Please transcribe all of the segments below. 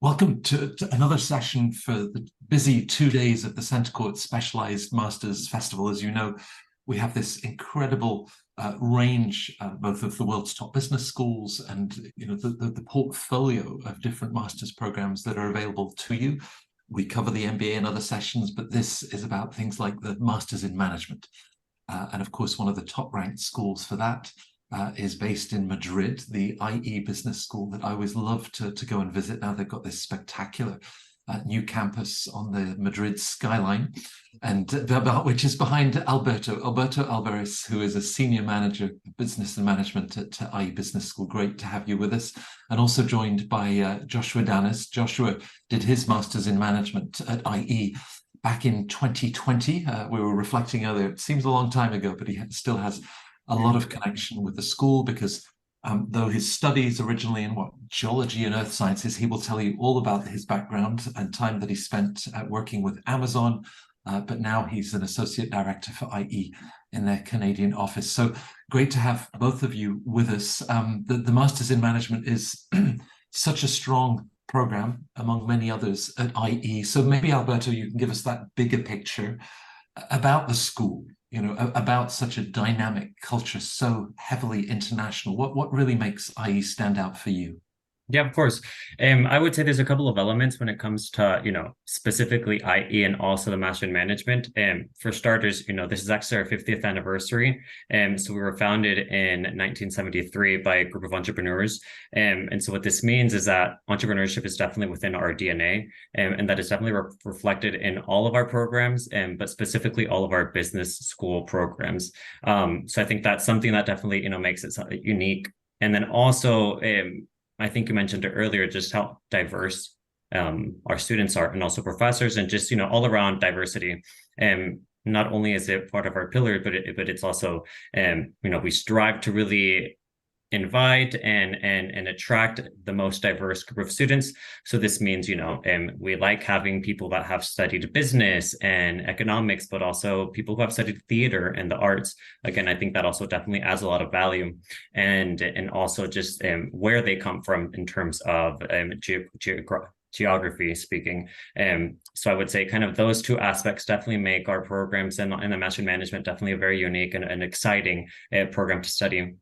Welcome to another session for the busy 2 days of the Centre Court Specialised Masters Festival. As you know, we have this incredible range, both of the world's top business schools and the portfolio of different master's programs that are available to you. We cover the MBA in other sessions, but this is about things like the Masters in Management. And of course, one of the top ranked schools for that is based in Madrid, the IE Business School that I always love to go and visit. Now they've got this spectacular new campus on the Madrid skyline, and which is behind Alberto Alvarez, who is a senior manager of business and management at IE Business School. Great to have you with us. And also joined by Joshua Danis. Joshua did his master's in management at IE back in 2020. We were reflecting earlier, it seems a long time ago, but he still has a lot of connection with the school because though his studies originally in geology and earth sciences, he will tell you all about his background and time that he spent working with Amazon, but now he's an associate director for IE in their Canadian office. So great to have both of you with us. The Masters in Management is such a strong program among many others at IE. So maybe, Alberto, you can give us that bigger picture about the school, about such a dynamic culture, so heavily international. What really makes IE stand out for you? Yeah, of course. I would say there's a couple of elements when it comes to, specifically IE and also the Master in Management. For starters, this is actually our 50th anniversary. So we were founded in 1973 by a group of entrepreneurs. And so what this means is that entrepreneurship is definitely within our DNA, and that is definitely reflected in all of our programs, but specifically all of our business school programs. So I think that's something that definitely, makes it unique. And then also, I think you mentioned it earlier, just how diverse our students are, and also professors, and just all around diversity. Not only is it part of our pillar, but it's also we strive to really invite and attract the most diverse group of students. So this means we like having people that have studied business and economics, but also people who have studied theater and the arts. Again, I think that also definitely adds a lot of value, and also just where they come from in terms of geography speaking. So I would say kind of those two aspects definitely make our programs and the Master in Management definitely a very unique and exciting program to study.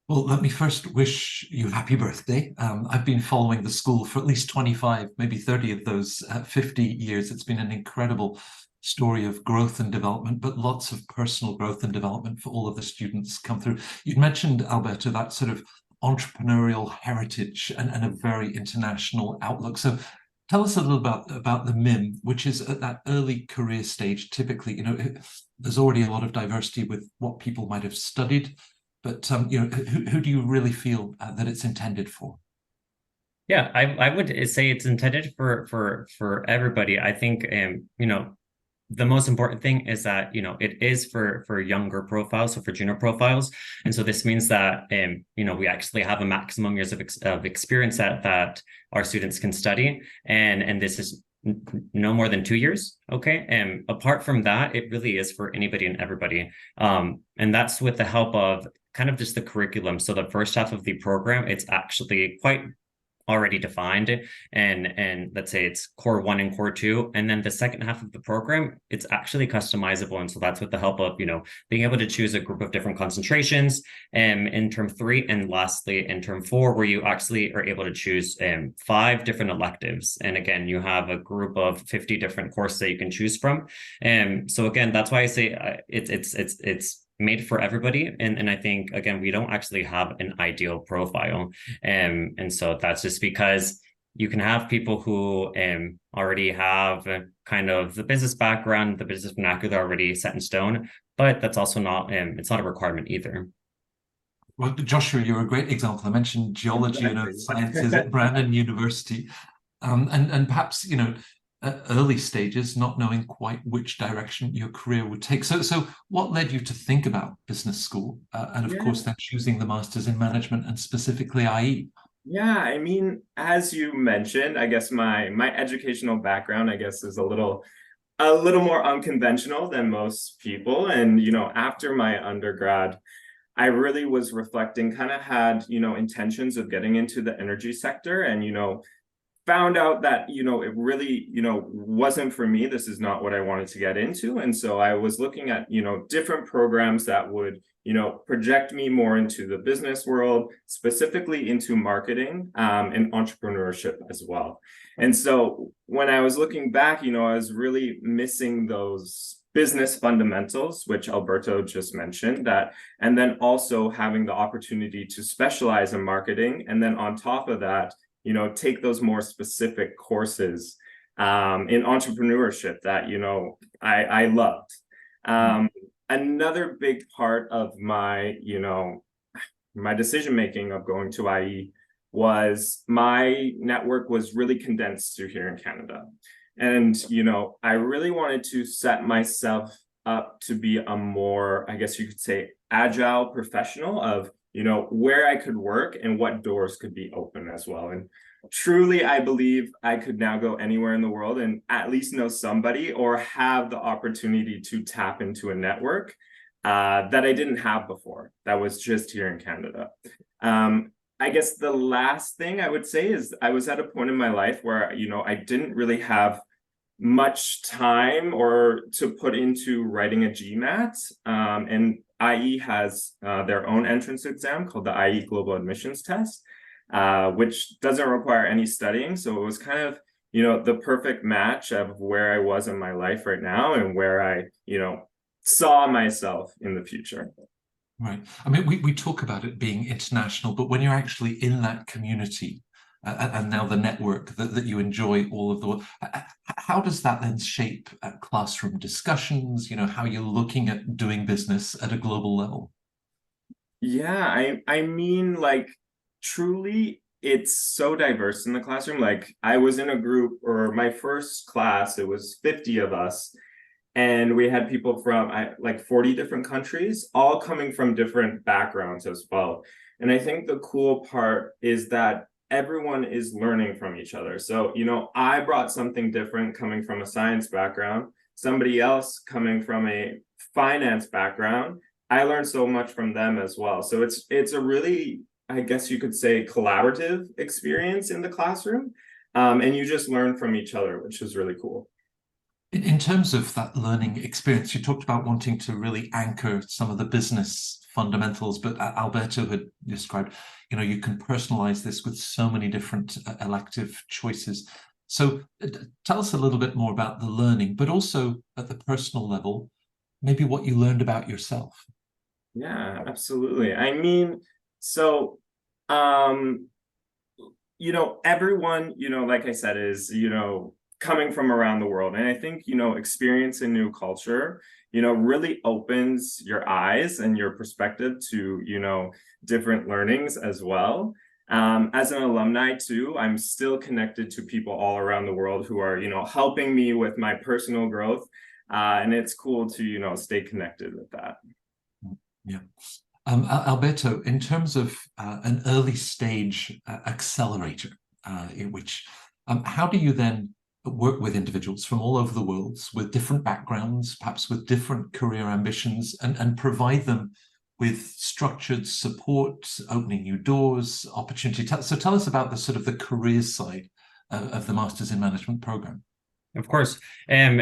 Well, let me first wish you happy birthday. I've been following the school for at least 25, maybe 30 of those 50 years. It's been an incredible story of growth and development, but lots of personal growth and development for all of the students come through. You'd mentioned, Alberto, that sort of entrepreneurial heritage and a very international outlook. So tell us a little about the MIM, which is at that early career stage. Typically, there's already a lot of diversity with what people might have studied. But who do you really feel that it's intended for? Yeah, I would say it's intended for everybody. I think the most important thing is that it is for younger profiles, so for junior profiles, and so this means that we actually have a maximum years of experience that our students can study, and this is no more than 2 years. Okay. And apart from that, it really is for anybody and everybody. And that's with the help of kind of just the curriculum. So the first half of the program, it's actually quite already defined, and let's say it's core 1 and core 2, and then the second half of the program, it's actually customizable. And so that's with the help of being able to choose a group of different concentrations in term 3, and lastly in term 4, where you actually are able to choose 5 different electives, and again you have a group of 50 different courses that you can choose from. And so again, that's why I say it's made for everybody, and I think again we don't actually have an ideal profile, and so that's just because you can have people who already have kind of the business background, the business vernacular already set in stone, but that's also not it's not a requirement either. Well, Joshua, you're a great example. I mentioned geology and earth sciences at Brandon University, and perhaps early stages, not knowing quite which direction your career would take. So what led you to think about business school, and of course then choosing the Masters in Management and specifically IE? Yeah, I mean, as you mentioned, I guess my educational background, I guess, is a little more unconventional than most people. And after my undergrad, I really was reflecting, kind of had intentions of getting into the energy sector, and found out that, it really, wasn't for me. This is not what I wanted to get into. And so I was looking at, different programs that would, project me more into the business world, specifically into marketing, and entrepreneurship as well. And so when I was looking back, I was really missing those business fundamentals, which Alberto just mentioned, and then also having the opportunity to specialize in marketing. And then on top of that, take those more specific courses in entrepreneurship that, I loved. Another big part of my, my decision-making of going to IE was my network was really condensed to here in Canada. And, I really wanted to set myself up to be a more, I guess you could say, agile professional of, where I could work and what doors could be open as well. And truly, I believe I could now go anywhere in the world and at least know somebody or have the opportunity to tap into a network that I didn't have before, that was just here in Canada. I guess the last thing I would say is I was at a point in my life where, I didn't really have much time or to put into writing a GMAT. And IE has their own entrance exam called the IE Global Admissions Test, which doesn't require any studying. So it was kind of, the perfect match of where I was in my life right now and where I, saw myself in the future. Right. I mean, we talk about it being international, but when you're actually in that community and now the network that you enjoy all of the, how does that then shape classroom discussions, how you're looking at doing business at a global level? Yeah, I mean, like, truly, it's so diverse in the classroom. Like, I was in a group, or my first class, it was 50 of us. And we had people from like 40 different countries, all coming from different backgrounds as well. And I think the cool part is that everyone is learning from each other. So, I brought something different coming from a science background, somebody else coming from a finance background. I learned so much from them as well. So it's a really, I guess you could say, collaborative experience in the classroom. And you just learn from each other, which is really cool. In terms of that learning experience, you talked about wanting to really anchor some of the business fundamentals, but Alberto had described, you can personalize this with so many different elective choices. So tell us a little bit more about the learning, but also at the personal level, maybe what you learned about yourself. Yeah, absolutely. I mean, so, everyone, like I said, is, coming from around the world. And I think, experiencing new culture, really opens your eyes and your perspective to, different learnings as well. As an alumni too, I'm still connected to people all around the world who are, helping me with my personal growth. And it's cool to, stay connected with that. Yeah. Alberto, in terms of an early stage accelerator, in which, how do you then work with individuals from all over the world with different backgrounds, perhaps with different career ambitions, and provide them with structured support, opening new doors, opportunity? So tell us about the sort of the career side of the Masters in Management program. Of course.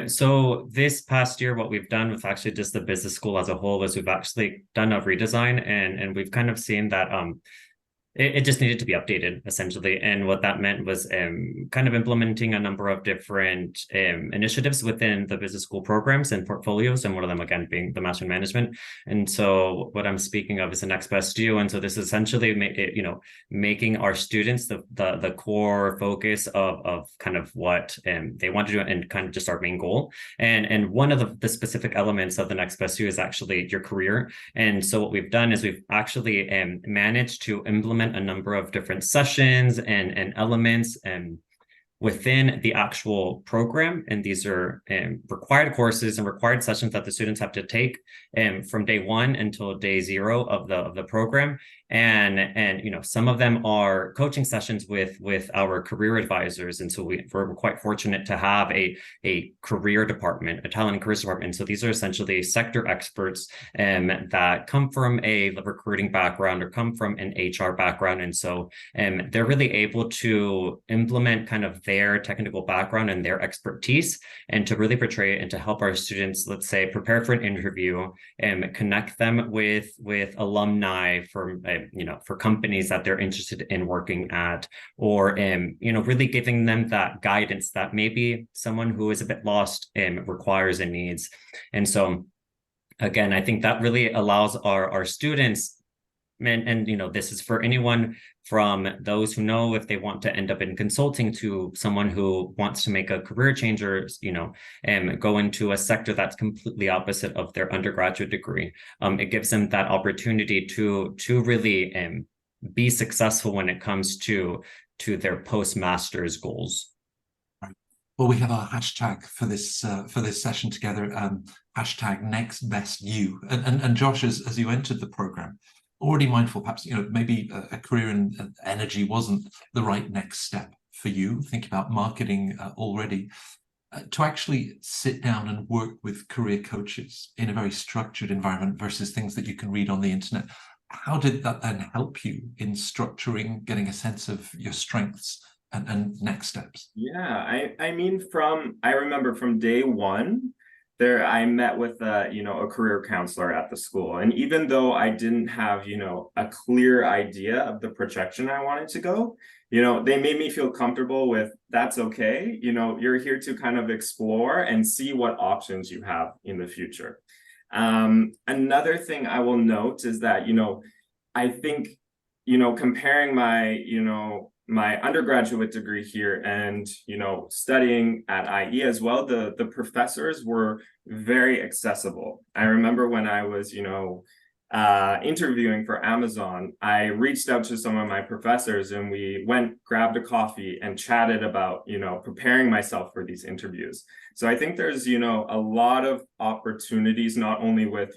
So this past year, what we've done with actually just the business school as a whole is we've actually done a redesign, and we've kind of seen that it just needed to be updated, essentially. And what that meant was kind of implementing a number of different initiatives within the business school programs and portfolios, and one of them, again, being the Master in Management. And so what I'm speaking of is the Next Best You. And so this is essentially, making our students the core focus of kind of what they want to do and kind of just our main goal. And one of the specific elements of the Next Best You is actually your career. And so what we've done is we've actually managed to implement a number of different sessions and elements within the actual program. And these are required courses and required sessions that the students have to take from day one until day zero of the program. And some of them are coaching sessions with our career advisors. And so we're quite fortunate to have a career department, a talent and careers department. So these are essentially sector experts that come from a recruiting background or come from an HR background. And so they're really able to implement kind of their technical background and their expertise and to really portray it and to help our students, let's say, prepare for an interview and connect them with alumni for companies that they're interested in working at, or really giving them that guidance that maybe someone who is a bit lost requires and needs. And so again, I think that really allows our students, and this is for anyone from those who know if they want to end up in consulting to someone who wants to make a career change or go into a sector that's completely opposite of their undergraduate degree. It gives them that opportunity to really be successful when it comes to their postmaster's goals. Well, we have our hashtag for this session together, hashtag next best you. And Josh, as you entered the program, already mindful, perhaps, maybe a career in energy wasn't the right next step for you, think about marketing already, to actually sit down and work with career coaches in a very structured environment versus things that you can read on the internet. How did that then help you in structuring, getting a sense of your strengths and next steps? Yeah, I mean, I remember from day one, I met with a career counselor at the school. And even though I didn't have, a clear idea of the projection I wanted to go, they made me feel comfortable with, that's okay. You're here to kind of explore and see what options you have in the future. Another thing I will note is that, I think, comparing my undergraduate degree here and studying at IE as well, the professors were very accessible. I remember when I was interviewing for Amazon, I reached out to some of my professors and we grabbed a coffee and chatted about preparing myself for these interviews. So I think there's a lot of opportunities, not only with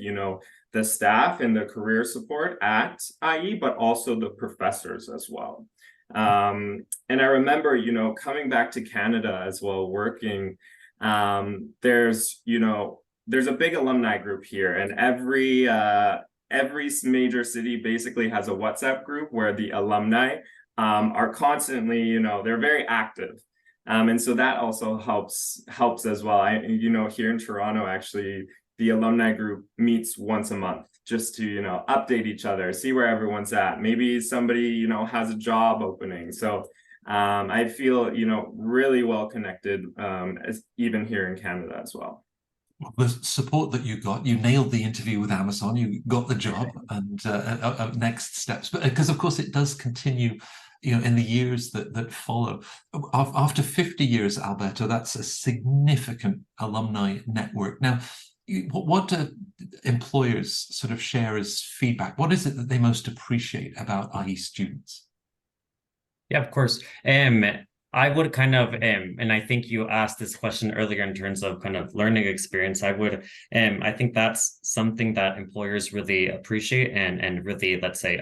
the staff and the career support at IE, but also the professors as well. And I remember, coming back to Canada as well, working, there's a big alumni group here, and every major city basically has a WhatsApp group where the alumni are constantly, they're very active. And so that also helps as well. Here in Toronto, actually, the alumni group meets once a month just to, update each other, see where everyone's at. Maybe somebody, has a job opening. So I feel, really well connected, even here in Canada as well. The support that you got, you nailed the interview with Amazon, you got the job, and next steps. But because, of course, it does continue, in the years that follow. After 50 years, Alberto, that's a significant alumni network. Now, what do employers sort of share as feedback? What is it that they most appreciate about IE students? Yeah, of course. I would kind of, and I think you asked this question earlier in terms of kind of learning experience. I think that's something that employers really appreciate and really, let's say,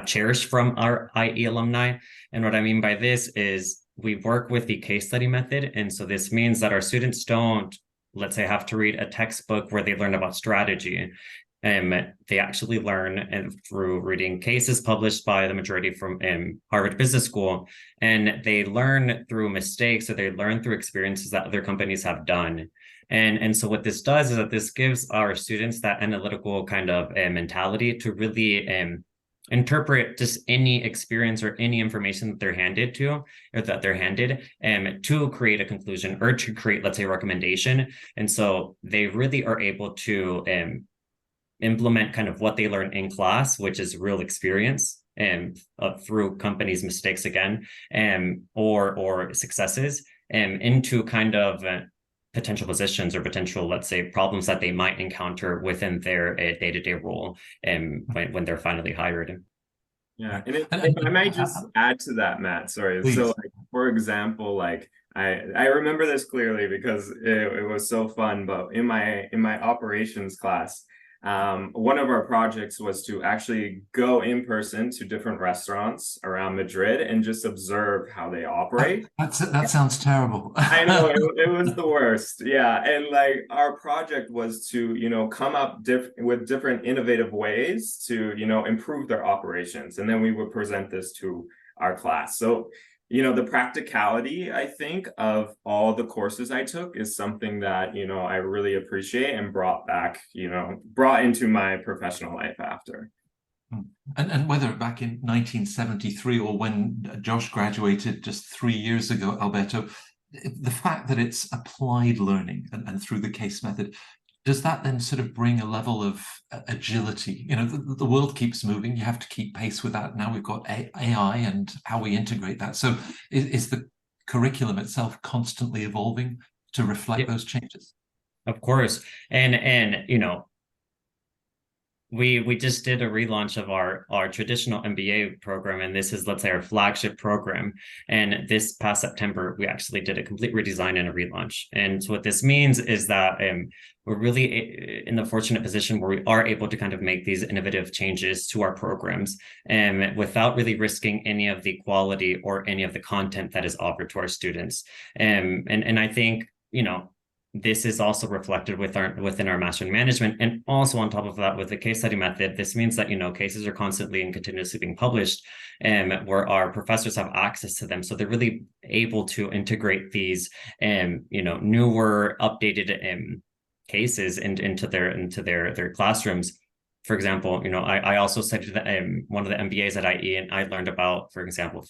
cherish from our IE alumni. And what I mean by this is we work with the case study method. And so this means that our students don't, let's say, have to read a textbook where they learn about strategy. They actually learn through reading cases published by the majority from Harvard Business School, and they learn through mistakes, or they learn through experiences that other companies have done. And so what this does is that this gives our students that analytical kind of mentality to really interpret just any experience or any information that they're handed to create a conclusion or to create, let's say, a recommendation. And so they really are able to implement kind of what they learn in class, which is real experience and through companies' mistakes again, or successes, into kind of potential positions or potential, let's say, problems that they might encounter within their day-to-day role when they're finally hired. Yeah, and if I might just add to that, Matt, sorry. Please. So for example, like I remember this clearly because it was so fun, but in my operations class, one of our projects was to actually go in person to different restaurants around Madrid and just observe how they operate. That sounds terrible. I know it was the worst. Yeah. And like our project was to, come up with different innovative ways to, improve their operations. And then we would present this to our class. So, the practicality, I think, of all the courses I took is something that, I really appreciate and brought into my professional life after. And whether back in 1973 or when Josh graduated just 3 years ago, Alberto, the fact that it's applied learning and through the case method, does that then sort of bring a level of agility? The world keeps moving. You have to keep pace with that. Now we've got AI and how we integrate that. So is the curriculum itself constantly evolving to reflect those changes? Of course. And we just did a relaunch of our traditional MBA program, and this is, let's say, our flagship program. And this past September, we actually did a complete redesign and a relaunch. And so what this means is that we're really in the fortunate position where we are able to kind of make these innovative changes to our programs without really risking any of the quality or any of the content that is offered to our students. And I think, this is also reflected within our master in management, and also on top of that, with the case study method, this means that cases are constantly and continuously being published, where our professors have access to them, so they're really able to integrate these, newer, updated cases into their classrooms. For example, I also studied one of the MBAs at IE, and I learned about, for example,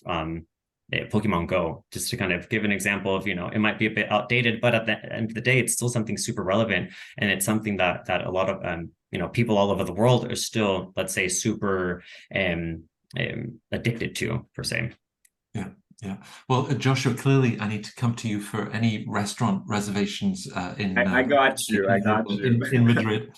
Pokemon Go, just to kind of give an example of, it might be a bit outdated, but at the end of the day, it's still something super relevant. And it's something that a lot of, people all over the world are still, let's say, super addicted to, per se. Yeah. Yeah. Well, Joshua, clearly I need to come to you for any restaurant reservations in I got you. in Madrid.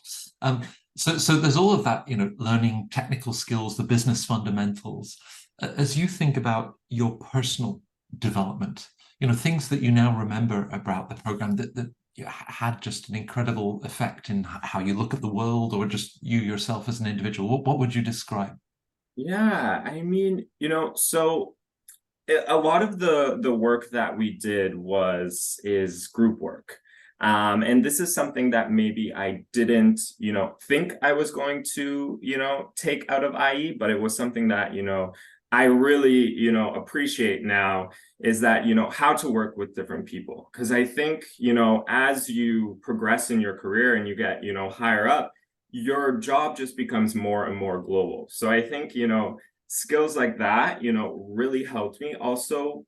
So there's all of that, learning technical skills, the business fundamentals. As you think about your personal development, things that you now remember about the program that had just an incredible effect in how you look at the world, or just you yourself as an individual, what would you describe? Yeah, I mean, so a lot of the work that we did is group work. And this is something that maybe I didn't, think I was going to, take out of IE, but it was something that, I really, appreciate now, is that, how to work with different people. Because I think, as you progress in your career and you get, higher up, your job just becomes more and more global. So I think, skills like that, really helped me. Also,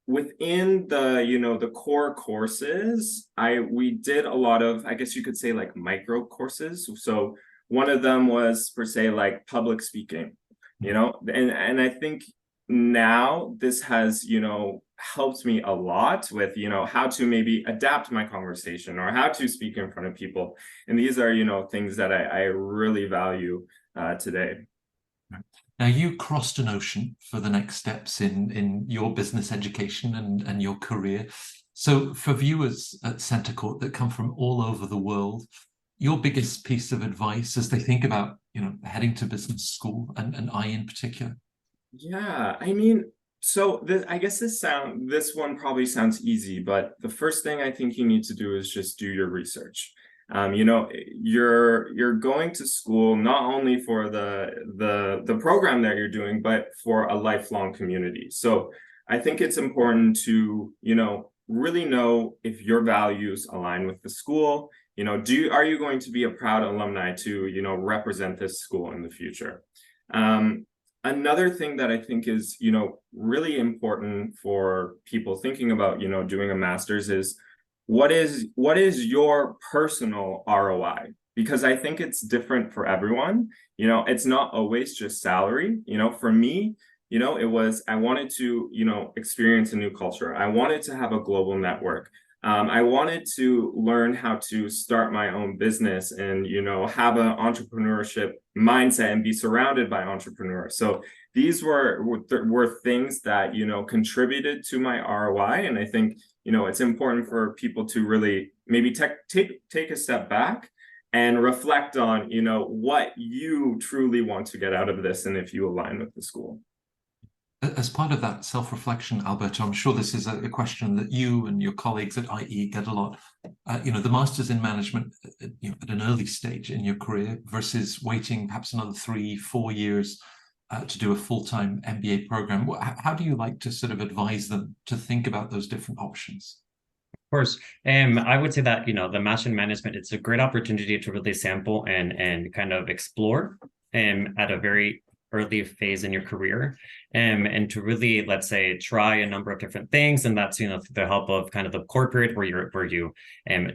within the core courses, we did a lot of, I guess you could say, like micro courses. So one of them was, per se, like public speaking. And I think now this has, helped me a lot with, how to maybe adapt my conversation or how to speak in front of people. And these are, things that I really value today. Now, you crossed an ocean for the next steps in your business education and your career. So for viewers at Centre Court that come from all over the world, your biggest piece of advice as they think about, heading to business school and I in particular? Yeah, I mean, so I guess this one probably sounds easy, but the first thing I think you need to do is just do your research. You're going to school not only for the program that you're doing, but for a lifelong community. So I think it's important to, really know if your values align with the school. Are you going to be a proud alumni to, represent this school in the future? Another thing that I think is, really important for people thinking about, doing a master's is what is your personal ROI? Because I think it's different for everyone. It's not always just salary. For me, it was, I wanted to, experience a new culture. I wanted to have a global network. I wanted to learn how to start my own business and, have an entrepreneurship mindset and be surrounded by entrepreneurs. So these were things that, contributed to my ROI. And I think, it's important for people to really maybe take a step back and reflect on, what you truly want to get out of this and if you align with the school. As part of that self-reflection, Alberto, I'm sure this is a question that you and your colleagues at IE get a lot. The Masters in Management at an early stage in your career versus waiting perhaps another 3-4 years to do a full-time MBA program. How do you like to sort of advise them to think about those different options? Of course. I would say that, the Master in Management, it's a great opportunity to really sample and kind of explore at a very early phase in your career, and to really, let's say, try a number of different things. And that's, through the help of kind of the core period where you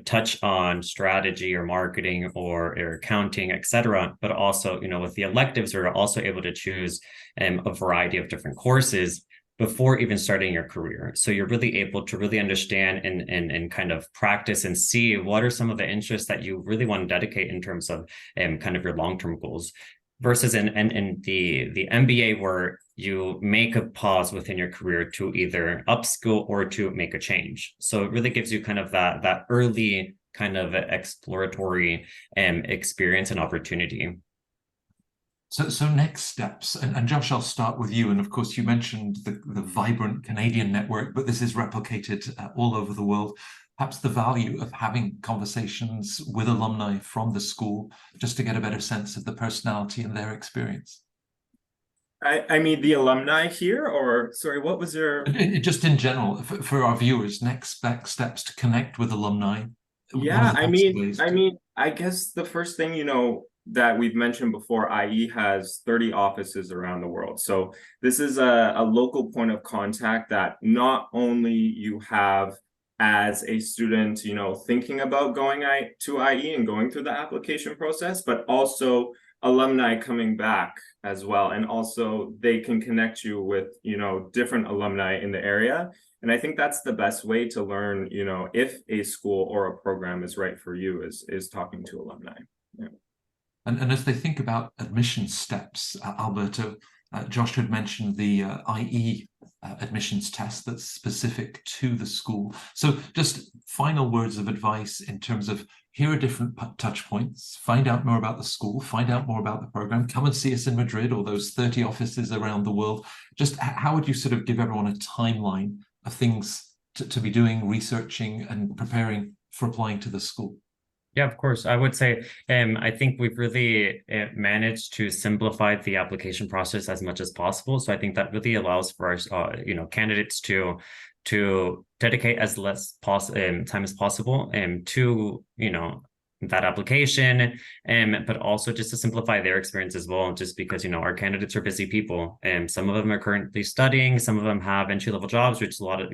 touch on strategy or marketing or accounting, etc. But also, with the electives, you're also able to choose a variety of different courses before even starting your career. So you're really able to really understand and kind of practice and see what are some of the interests that you really want to dedicate in terms of kind of your long-term goals. Versus in the MBA, where you make a pause within your career to either upskill or to make a change. So it really gives you kind of that early kind of exploratory experience and opportunity. So next steps, and Josh, I'll start with you. And of course, you mentioned the vibrant Canadian network, but this is replicated all over the world. Perhaps the value of having conversations with alumni from the school, just to get a better sense of the personality and their experience. I mean, the alumni here, or sorry, what was your... Just in general, for our viewers, next steps to connect with alumni. Yeah, I guess the first thing, that we've mentioned before, IE has 30 offices around the world. So this is a local point of contact that not only you have as a student, thinking about going to IE and going through the application process, but also alumni coming back as well. And also they can connect you with, different alumni in the area. And I think that's the best way to learn, if a school or a program is right for you, is talking to alumni. Yeah. And as they think about admission steps, Alberto, Josh had mentioned the IE admissions test that's specific to the school. So just final words of advice in terms of, here are different touch points, find out more about the school, find out more about the program, come and see us in Madrid or those 30 offices around the world. Just how would you sort of give everyone a timeline of things to be doing, researching and preparing for applying to the school? Yeah, of course. I would say I think we've really managed to simplify the application process as much as possible. So I think that really allows for our candidates to dedicate as less time as possible to that application, but also just to simplify their experience as well, just because our candidates are busy people, and some of them are currently studying, some of them have entry-level jobs, which is a lot of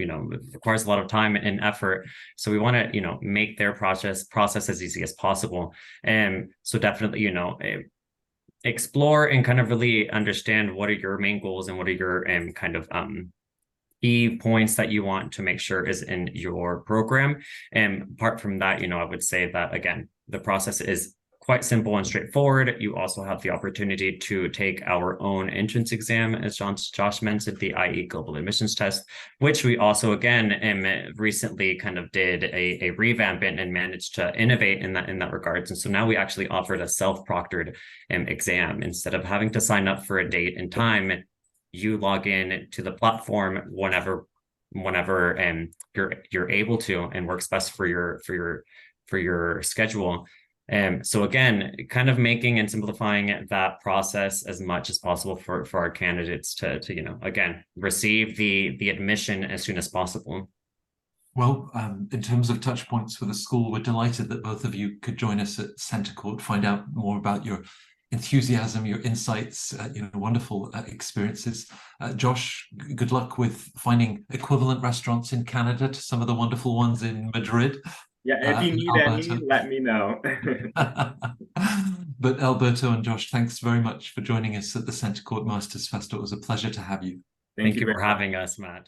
requires a lot of time and effort. So we want to make their process as easy as possible. So definitely explore and kind of really understand what are your main goals and what are your kind of key points that you want to make sure is in your program. And apart from that, I would say that, again, the process is quite simple and straightforward. You also have the opportunity to take our own entrance exam, as Josh mentioned, the IE Global Admissions Test, which we also, again, recently kind of did a revamp and managed to innovate in that regards. And so now we actually offered a self-proctored exam. Instead of having to sign up for a date and time, you log in to the platform whenever you're able to and works best for your schedule. So again, kind of making and simplifying that process as much as possible for our candidates to again, receive the admission as soon as possible. Well, in terms of touch points for the school, we're delighted that both of you could join us at Centre Court, find out more about your enthusiasm, your insights, wonderful experiences. Josh, good luck with finding equivalent restaurants in Canada to some of the wonderful ones in Madrid. Yeah, if you need any, let me know. But Alberto and Josh, thanks very much for joining us at the Centre Court Masters Festival. It was a pleasure to have you. Thank you for having us, Matt.